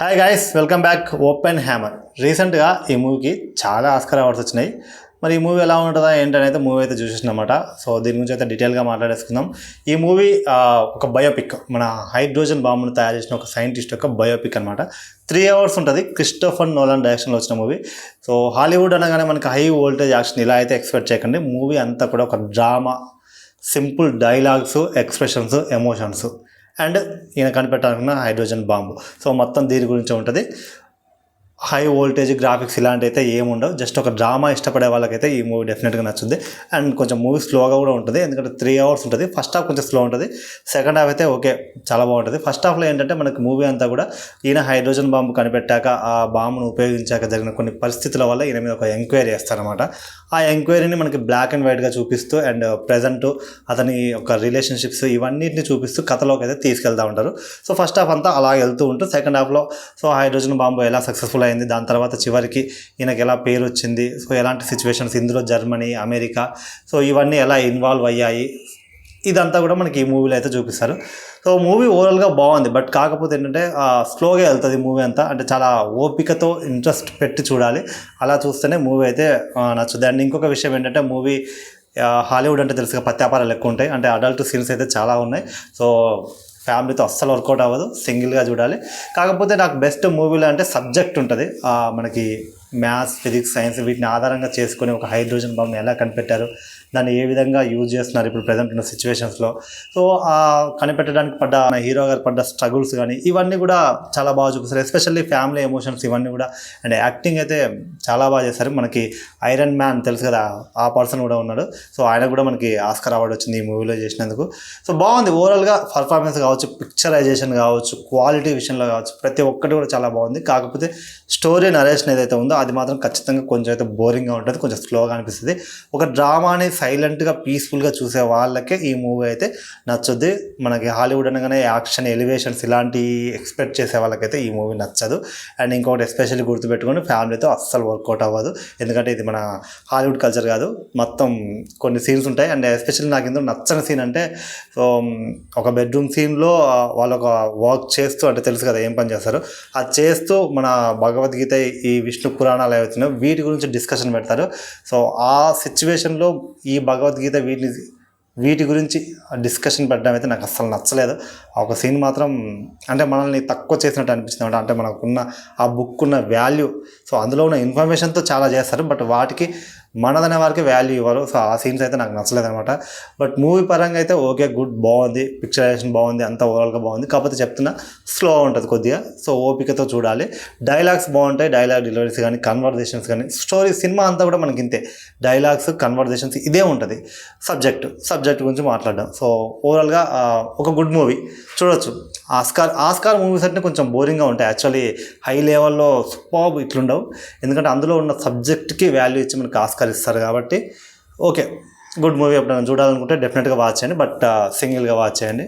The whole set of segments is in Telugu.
Hi guys, welcome back. Open hammer రీసెంట్గా ఈ మూవీకి చాలా ఆస్కార్ అవార్డ్స్ వచ్చినాయి. మరి ఈ మూవీ ఎలా ఉంటుందా ఏంటనేది మూవీ అయితే చూసేసినమాట. సో దీని గురించి అయితే డీటెయిల్గా మాట్లాడేసుకుందాం. ఈ మూవీ ఒక బయోపిక్, మన హైడ్రోజన్ బాంబును తయారు చేసిన ఒక సైంటిస్ట్ యొక్క బయోపిక్ అనమాట. 3 hours ఉంటుంది. క్రిస్టోఫర్ నోలన్ డైరెక్షన్లో వచ్చిన మూవీ. సో హాలీవుడ్ అనగానే మనకి హై వోల్టేజ్ యాక్షన్ ఇలా అయితే ఎక్స్పెక్ట్ చేయకండి. మూవీ అంతా కూడా ఒక drama, simple dialogues, expressions, emotions and ఈయన కనిపెట్టాలనుకున్న హైడ్రోజన్ బాంబు. సో మొత్తం దీని గురించి ఉంటుంది. హై వోల్టేజ్ గ్రాఫిక్స్ ఇలాంటి అయితే ఏముండవు. జస్ట్ ఒక డ్రామా ఇష్టపడే వాళ్ళకైతే ఈ మూవీ డెఫినెట్గా నచ్చుద్ది. అండ్ కొంచెం మూవీ స్లోగా కూడా ఉంటుంది, ఎందుకంటే 3 hours ఉంటుంది. ఫస్ట్ హాఫ్ కొంచెం స్లో ఉంటుంది, సెకండ్ హాఫ్ అయితే ఓకే చాలా బాగుంటుంది. ఫస్ట్ హాఫ్లో ఏంటంటే మనకి మూవీ అంతా కూడా ఈయన హైడ్రోజన్ బాంబు కనిపెట్టాక, ఆ బాంబును ఉపయోగించాక జరిగిన కొన్ని పరిస్థితుల వల్ల ఈయన మీద ఒక ఎంక్వైరీ చేస్తారనమాట. ఆ ఎంక్వైరీని మనకి బ్లాక్ అండ్ వైట్గా చూపిస్తూ అండ్ ప్రజెంట్ అతని ఒక రిలేషన్షిప్స్ ఇవన్నిటిని చూపిస్తూ కథలోకి అయితే తీసుకెళ్తూ ఉంటారు. సో ఫస్ట్ హాఫ్ అంతా అలా వెళ్తూ ఉంటూ సెకండ్ హాఫ్లో సో హైడ్రోజన్ బాంబు ఎలా సక్సెస్ఫుల్ అయింది, దాని తర్వాత చివరికి ఈయనకి ఎలా పేరు వచ్చింది, సో ఎలాంటి సిచ్యువేషన్స్ ఇందులో జర్మనీ, అమెరికా, సో ఇవన్నీ ఎలా ఇన్వాల్వ్ అయ్యాయి, ఇదంతా కూడా మనకి ఈ మూవీలో అయితే చూపిస్తారు. సో మూవీ ఓవరాల్గా బాగుంది. బట్ కాకపోతే ఏంటంటే స్లోగా వెళ్తుంది మూవీ అంతా. అంటే చాలా ఓపికతో ఇంట్రెస్ట్ పెట్టి చూడాలి. అలా చూస్తేనే మూవీ అయితే నచ్చుద్ది. అండ్ ఇంకొక విషయం ఏంటంటే మూవీ హాలీవుడ్ అంటే తెలుసుగా పత్యాపారాలు ఎక్కువ ఉంటాయి. అంటే అడల్ట్ సీన్స్ అయితే చాలా ఉన్నాయి. సో ఫ్యామిలీతో అస్సలు వర్కౌట్ అవ్వదు, సింగిల్గా చూడాలి. కాకపోతే నాకు బెస్ట్ మూవీలో అంటే సబ్జెక్ట్ ఉంటుంది. మనకి మ్యాథ్స్, ఫిజిక్స్, సైన్స్ వీటిని ఆధారంగా చేసుకొని ఒక హైడ్రోజన్ బాంబుని ఎలా కనిపెట్టారు, దాన్ని ఏ విధంగా యూజ్ చేస్తున్నారు ఇప్పుడు ప్రజెంట్ ఉన్న సిచ్యువేషన్స్లో. సో కనిపెట్టడానికి పడ్డ హీరో గారు పడ్డ స్ట్రగుల్స్ కానీ ఇవన్నీ కూడా చాలా బాగా చూపిస్తారు. ఎస్పెషల్లీ ఫ్యామిలీ ఎమోషన్స్ ఇవన్నీ కూడా. అండ్ యాక్టింగ్ అయితే చాలా బాగా చేస్తారు. మనకి ఐరన్ మ్యాన్ తెలుసు కదా, ఆ పర్సన్ కూడా ఉన్నాడు. సో ఆయన కూడా మనకి ఆస్కార్ అవార్డు వచ్చింది ఈ మూవీలో చేసినందుకు. సో బాగుంది ఓవరాల్గా. పర్ఫార్మెన్స్ కావచ్చు, పిక్చరైజేషన్ కావచ్చు, క్వాలిటీ విషయంలో కావచ్చు, ప్రతి ఒక్కటి కూడా చాలా బాగుంది. కాకపోతే స్టోరీ నరేషన్ ఏదైతే ఉందో అది మాత్రం ఖచ్చితంగా కొంచెం అయితే బోరింగ్గా ఉంటుంది, కొంచెం స్లోగా అనిపిస్తుంది. ఒక డ్రామాని సైలెంట్గా పీస్ఫుల్గా చూసే వాళ్ళకే ఈ మూవీ అయితే నచ్చుద్ది. మనకి హాలీవుడ్ అనగానే యాక్షన్, ఎలివేషన్స్ ఇలాంటి ఎక్స్పెక్ట్ చేసే వాళ్ళకైతే ఈ మూవీ నచ్చదు. అండ్ ఇంకొకటి ఎస్పెషల్లీ గుర్తుపెట్టుకొని ఫ్యామిలీతో అస్సలు వర్కౌట్ అవ్వదు, ఎందుకంటే ఇది మన హాలీవుడ్ కల్చర్ కాదు. మొత్తం కొన్ని సీన్స్ ఉంటాయి. అండ్ ఎస్పెషల్లీ నాకు ఇందులో నచ్చని సీన్ అంటే సో ఒక బెడ్రూమ్ సీన్లో వాళ్ళు ఒక వర్క్ చేస్తూ, అంటే తెలుసు కదా ఏం పని చేస్తారు, అది చేస్తూ మన భగవద్గీత, ఈ విష్ణు పురాణాలు ఏవైతున్నాయో వీటి గురించి డిస్కషన్ పెడతారు. సో ఆ సిచ్యువేషన్లో ఈ భగవద్గీత వీటి గురించి డిస్కషన్ పెట్టడం అయితే నాకు అస్సలు నచ్చలేదు. ఒక సీన్ మాత్రం అంటే మనల్ని తక్కువ చేసినట్టు అనిపించింది. అంటే మనకున్న ఆ బుక్ ఉన్న వాల్యూ, సో అందులో ఉన్న ఇన్ఫర్మేషన్తో చాలా చేస్తారు, బట్ వాటికి మనదనే వారికి వాల్యూ ఇవ్వరు. సో ఆ సీన్స్ అయితే నాకు నచ్చలేదు అనమాట. బట్ మూవీ పరంగా అయితే ఓకే, గుడ్, బాగుంది, పిక్చరైజేషన్ బాగుంది, అంతా ఓవరాల్గా బాగుంది. కాకపోతే చెప్తున్నా స్లో ఉంటుంది కొద్దిగా. సో ఓపికతో చూడాలి. డైలాగ్స్ బాగుంటాయి, డైలాగ్ డెలివరీస్ కానీ, కన్వర్జేషన్స్ కానీ, స్టోరీ సినిమా అంతా కూడా మనకి ఇంతే, డైలాగ్స్, కన్వర్జేషన్స్ ఇదే ఉంటుంది. సబ్జెక్ట్ గురించి మాట్లాడడం. సో ఓవరాల్గా ఒక గుడ్ మూవీ చూడొచ్చు. ఆస్కార్ మూవీస్ అంటే కొంచెం బోరింగ్గా ఉంటాయి యాక్చువల్లీ. హై లెవెల్లో సూపర్బ్ ఇట్లుండవు, ఎందుకంటే అందులో ఉన్న సబ్జెక్ట్కి వాల్యూ ఇచ్చి మనకి ఆస్కార్ ఇస్తారు కాబట్టి. Okay, good movie. ఎప్పుడైనా చూడాలనుకుంటే డెఫినెట్గా వాచ్ చేయండి, బట్ సింగిల్గా వాచ్ చేయండి.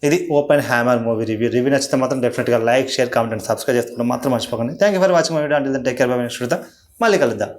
ఇది ఓపెన్ హ్యామర్ మూవీ రివ్యూ నచ్చితే మాత్రం డెఫినెట్గా like, share, comment and subscribe చేసుకోవడం మాత్రం మర్చిపోకండి. Thank you for watching my video. అంటే take care, bye. Next video మళ్ళీ కలుద్దాం.